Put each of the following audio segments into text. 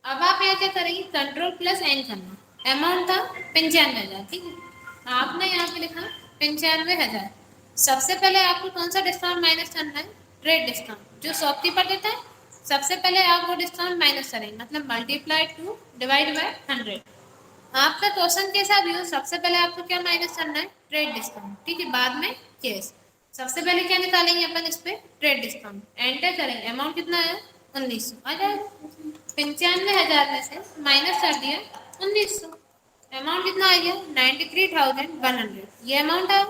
अब आप यहाँ क्या करेंगे, कंट्रोल प्लस एन करना। अमाउंट था 95,000, ठीक है। आपने यहाँ पे लिखा 95,000। सबसे पहले आपको कौन सा डिस्काउंट माइनस करना है, ट्रेड डिस्काउंट जो शॉपकीपर देता है। सबसे पहले आप वो डिस्काउंट माइनस करेंगे, मतलब मल्टीप्लाई टू डिवाइड बाय 100। आपका क्वेश्चन कैसा भी हो, सबसे पहले आपको क्या माइनस करना है, ट्रेड डिस्काउंट, ठीक है। बाद में केस। सबसे पहले क्या निकालेंगे अपन इस पे, ट्रेड डिस्काउंट। एंटर करेंगे, अमाउंट कितना है 1900 आ जाएगा। 95,000 में से माइनस कर दिया 1900, अमाउंट कितना आ गया 93,100, ये अमाउंट आया।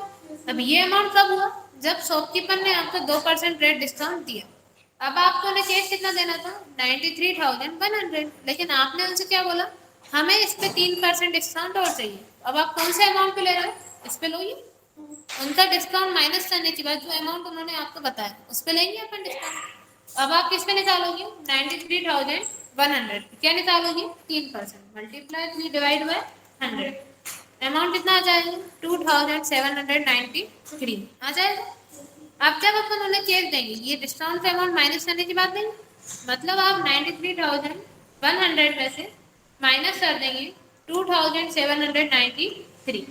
अब ये अमाउंट कब हुआ, जब शॉपकीपर ने आपको 2% रेट डिस्काउंट दिया। अब आपको उन्हें कैश कितना देना था 93,100, लेकिन आपने उनसे क्या बोला, हमें इस पे 3% डिस्काउंट और चाहिए। अब आप कौन से अमाउंट पे ले रहे हो, इस पे लो ये। उनका डिस्काउंट माइनस करने के बाद जो अमाउंट उन्होंने आपको बताया उस पे लेंगे अपन डिस्काउंट। अब आप किस पे निकालोगे 93,100, क्या निकालोगे 3%, मल्टीप्लाई 3 डिवाइड बाय 100। अमाउंट कितना आ जाएगा 2,793 आ जाएगा। अब जब अपन उन्हें चेक देंगे, ये डिस्काउंट का अमाउंट माइनस करने की बात देंगे, मतलब आप 93,100 में से माइनस कर देंगे 2,793।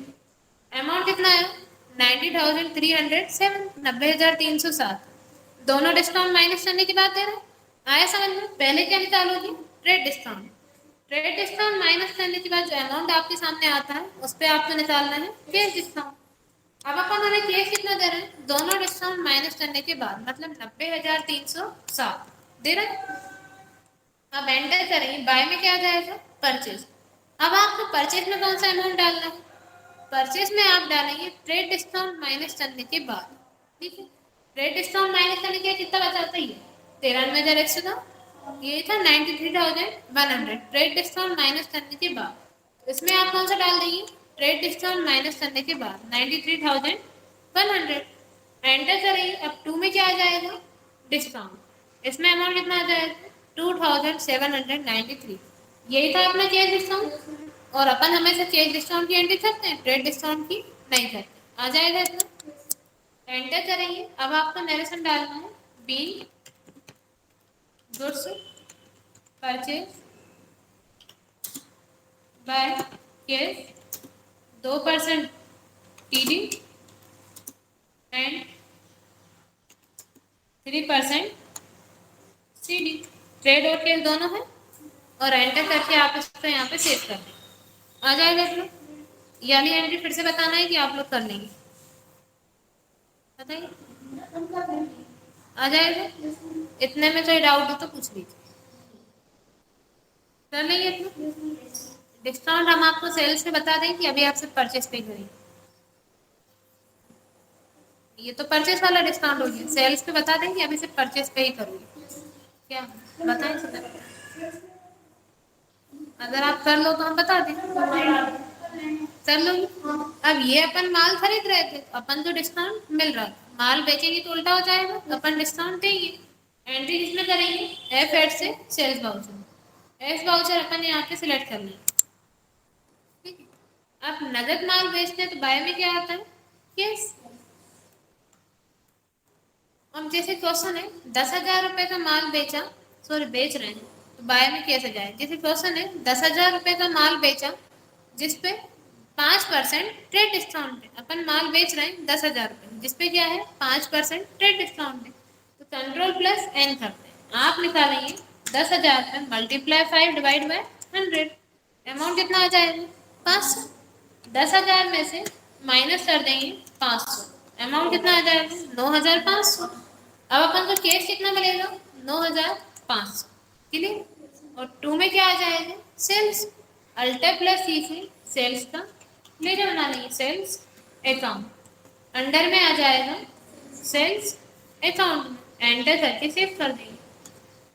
अमाउंट कितना है 90,307, 90,307। दोनों डिस्काउंट माइनस करने की बात है ना, आया समझ में। पहले क्या निकालोगी, trade discount. Trade discount minus करने के बाद जो अमाउंट आपके सामने आता है उस पर आपको निकालना है केस डिस्काउंट। अब अपन उन्हें केस कितना दे रहे हैं, दोनों डिस्काउंट माइनस करने के बाद, मतलब 90,307 दे रहे हैं। अब एंटर करेंगे, बाय में क्या आ जाएगा, परचेज। अब आपको परचेज में कौन सा अमाउंट डालना है, परचेज में आप डालेंगे ट्रेड डिस्काउंट माइनस करने के बाद, ठीक है। ट्रेड डिस्काउंट माइनस करने के कितना बचाता है, 93,100 था, ये था 93,100। ट्रेड डिस्काउंट माइनस करने के बाद इसमें आप कौन सा डाल देंगे, ट्रेड डिस्काउंट माइनस करने के बाद 93,100 एंटर करेंगे। अब टू में क्या आ जाएगा, डिस्काउंट। इसमें अमाउंट कितना आ जाएगा 2,793। यही था अपना केस डिस्काउंट। और अपन हमेशा केस डिस्काउंट की एंट्री करते हैं, ट्रेड डिस्काउंट की नहीं करते। आ जाएगा इतना, एंटर करेंगे। अब आपको नरेशन डालना है, B goods purchase by cash 2% TD and 3% CD. Trade और केस दोनों है, और एंटर करके आप इसको यहाँ पे सेव कर दें, आ जाएगा इसमें। ये वाली एंट्री फिर से बताना है कि आप लोग कर लेंगे, बताइए आ जाएगा। इतने में कोई डाउट हो तो पूछ लीजिए, कर लेंगे इतना। डिस्काउंट हम आपको सेल्स पे बता दें कि अभी आप सिर्फ परचेज पे करेंगे। ये तो परचेज वाला डिस्काउंट हो गया, सेल्स पे बता दें कि अभी सिर्फ परचेज पे ही करोगे, क्या बताएं सर। अगर आप कर लो तो हम बता दें, कर लो। अब ये अपन माल खरीद रहे थे तो अपन तो डिस्काउंट मिल रहा था, माल बेचेंगे तो उल्टा हो जाएगा, तो अपन डिस्काउंट देंगे। एंट्री किसमें करेंगे, एफ एड से सेल्स वाउचर। एफ वाउचर अपन यहाँ पे सिलेक्ट कर लेंगे, ठीक है। आप नगद माल बेचते हैं तो बाय में क्या आता है, केस। अब जैसे क्वेश्चन है 10,000 रुपए का माल बेचा, सॉरी बेच रहे हैं, तो बाय में कैसे जाए। जैसे क्वेश्चन है 10,000 रुपए का माल बेचा जिसपे 5% ट्रेड डिस्काउंट है। अपन माल बेच रहे हैं 10,000 रुपए, जिसपे क्या है 5% ट्रेड डिस्काउंट है। तो कंट्रोल प्लस एन करते हैं, आप निकालेंगे 10,000 पे मल्टीप्लाई 5 डिवाइड बाय 100। अमाउंट कितना आ जाएगा 500। 10,000 में से माइनस कर देंगे 500, अमाउंट कितना आ जाएगा 9,500। अब अपन को केस कितना मिलेगा 9,500, क्लियर। और टू में क्या आ जाएगा सेल्स, अल्टर प्लस सी से सेल्स का लेजर बना लेंगे, सेल्स अकाउंट अंडर में आ जाएगा सेल्स अकाउंट, एंटर करके सेव कर देंगे।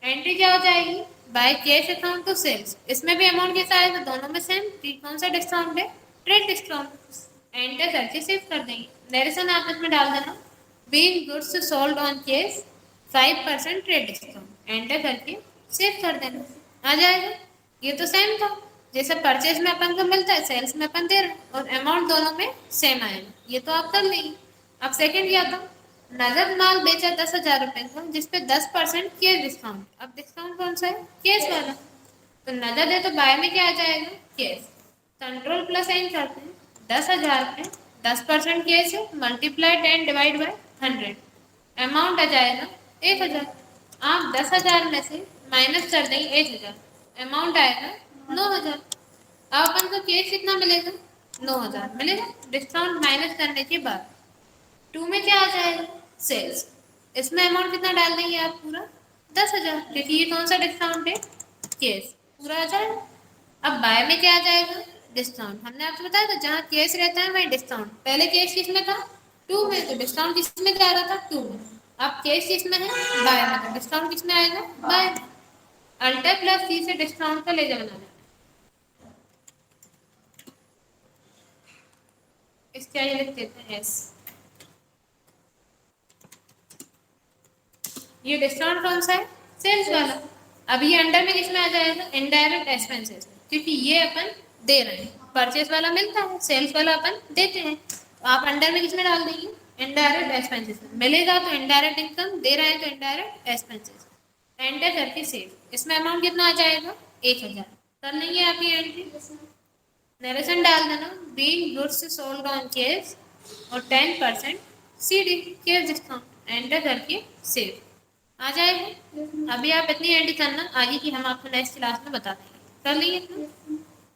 एंट्री क्या हो जाएगी by cash account to sales, इसमें भी अमाउंट कैसा आएगा, दोनों में सेम। कौन सा डिस्काउंट है, ट्रेड डिस्काउंट। एंटर करके सेव कर देंगे। नरेशन आप इसमें डाल देना, being goods sold on case 5% trade discount, enter करके सेव कर देना, आ जाएगा। ये तो सेम था, जैसे परचेज में अपन को मिलता है सेल्स में अपन दे रहे हैं, और अमाउंट दोनों में सेम आएगा, ये तो आप कर लेंगे। अब सेकंड क्या था, नगद माल बेचा 10,000 रुपए का जिसपे 10% केस डिस्काउंट। अब डिस्काउंट कौन सा है, केस वाला। तो नगद है तो बाय में क्या आ जाएगा, कैश। कंट्रोल प्लस एन करते हैं, 10,000 पे 10% कैश है, मल्टीप्लाई 10 डिवाइड बाय 100, अमाउंट आ जाएगा 1,000। आप 10,000 में से माइनस कर देंगे 1,000, अमाउंट आएगा 9,000। अब अपन को कैश कितना मिलेगा, 9,000 मिलेगा डिस्काउंट माइनस करने के बाद। 2 में क्या आ जाएगा, सेल्स। इसमें अमाउंट कितना डाल देंगे आप, पूरा 10,000, क्योंकि ये कौन सा डिस्काउंट है, कैश, पूरा आ जाएगा। अब बाय में क्या आ जाएगा, डिस्काउंट। हमने आपको बताया था जहाँ कैश रहता है वहीं डिस्काउंट। पहले कैश किस में था, 2 में, तो डिस्काउंट किस में जा रहा था, 2 में। अब कैश किस में है, बाय में, तो डिस्काउंट किस में आएगा, बाय। अल्टर प्लस सी से डिस्काउंट का लेजर बनाना है। इसके आगे लिख देते हैं एस। ये डिस्काउंट कौन सा है, सेल्स वाला। अब ये अंडर में किसमें आ जाएगा, इनडायरेक्ट एक्सपेंसेस, क्योंकि ये अपन दे रहे हैं। परचेस वाला मिलता है, सेल्स वाला अपन देते हैं। तो आप अंडर में किसमें डाल देंगे, इनडायरेक्ट एक्सपेंसेस मिलेगा, तो इनडायरेक्ट इनकम दे रहे हैं तो इनडायरेक्ट एक्सपेंसेस। एंटर करके सेव। इसमें अमाउंट कितना आ जाएगा, 1,000। कर लेंगे आप ये एंट्री, नरेशन डाल देना, being goods sold on case और 10% सीडी केस डिस्काउंट, एंटर करके सेव। आ जाएगा। अभी आप इतनी एंट्री करना, आगे की हम आपको नेक्स्ट क्लास में बता देंगे। कर लेंगे इतना।